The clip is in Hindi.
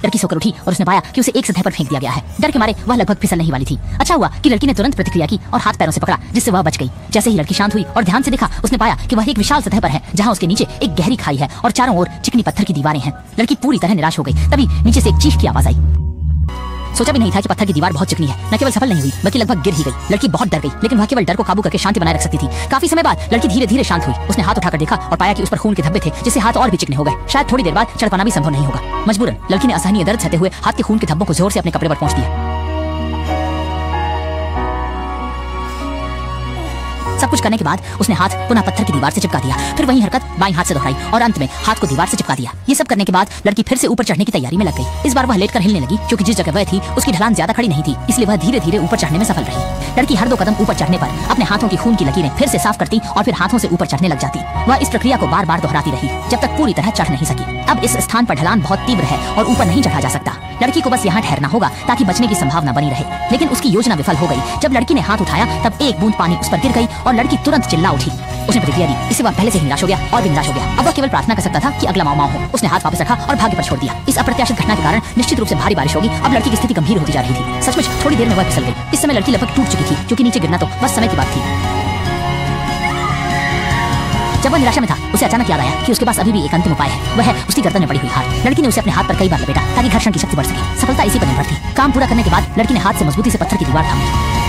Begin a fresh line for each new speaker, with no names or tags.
लड़की सोकर उठी और उसने पाया कि उसे एक सतह पर फेंक दिया गया है। डर के मारे वह लगभग फिसलने ही वाली थी। अच्छा हुआ कि लड़की ने तुरंत प्रतिक्रिया की और हाथ पैरों से पकड़ा, जिससे वह बच गई। जैसे ही लड़की शांत हुई और ध्यान से देखा, उसने पाया कि वह एक विशाल सतह पर है, जहाँ उसके नीचे एक गहरी खाई है और चारों ओर चिकनी पत्थर की दीवारें हैं। लड़की पूरी तरह निराश हो गई। तभी नीचे से एक चीख की आवाज आई। सोचा भी नहीं था कि पत्थर की दीवार बहुत चिकनी है। न केवल सफल नहीं हुई बल्कि लगभग गिर ही गई। लड़की बहुत डर गई, लेकिन वह केवल डर को काबू करके शांति बनाए रख सकती थी। काफी समय बाद लड़की धीरे धीरे शांत हुई। उसने हाथ उठाकर देखा और पाया कि उस पर खून के धब्बे थे, जिससे हाथ और भी चिकने हो गए। शायद थोड़ी देर बाद चढ़ पाना भी संभव नहीं होगा। मजबूरन लड़की ने असहनीय दर्द सहते हुए हाथ के खून के धब्बों को जोर से अपने कपड़े पर पोंछ दिया। सब कुछ करने के बाद उसने हाथ पुनः पत्थर की दीवार से चिपका दिया। फिर वही हरकत बाईं हाथ से दोहराई और अंत में हाथ को दीवार से चिपका दिया। ये सब करने के बाद लड़की फिर से ऊपर चढ़ने की तैयारी में लग गई। इस बार वह लेटकर हिलने लगी, क्योंकि जिस जगह वह थी उसकी ढलान ज्यादा खड़ी नहीं थी, इसलिए वह धीरे धीरे ऊपर चढ़ने में सफल रही। लड़की हर 2 कदम ऊपर चढ़ने पर अपने हाथों की खून की लकीरें फिर से साफ करती और फिर हाथों से ऊपर चढ़ने लग जाती। वह इस प्रक्रिया को बार बार दोहराती रही जब तक पूरी तरह चढ़ नहीं सकी। अब इस स्थान पर ढलान बहुत तीव्र है और ऊपर नहीं चढ़ा जा सकता। लड़की को बस यहाँ ठहरना होगा ताकि बचने की संभावना बनी रहे। लेकिन उसकी योजना विफल हो गई। जब लड़की ने हाथ उठाया तब एक बूंद पानी उस पर गिर गई और लड़की तुरंत चिल्ला उठी। उसने प्रतिक्रिया दी। इससे वह पहले से ही निराश हो गया और भी निराश हो गया। अब वह केवल प्रार्थना कर सकता था कि अगला माओ हो। उसने हाथ वापस रखा और भाग्य पर छोड़ दिया। इस अप्रत्याशित घटना के कारण निश्चित रूप से भारी बारिश होगी। अब लड़की की स्थिति गंभीर होती जा रही थी। सचमुच थोड़ी देर में वह फिसल गई। इस समय लड़की लगभग टूट चुकी थी, क्योंकि नीचे गिरना तो बस समय की बात थी। जब वह निराशा में था, उसे अचानक याद आया कि उसके पास अभी भी एक अंतिम उपाय है। वह है उसकी गर्दन में पड़ी हुई हार। लड़की ने उसे अपने हाथ पर कई बार लपेटा ताकि घर्षण की शक्ति बढ़ सके। सफलता इसी पर निर्भर थी। काम पूरा करने के बाद लड़की ने हाथ से मजबूती से पत्थर की दीवार थामी।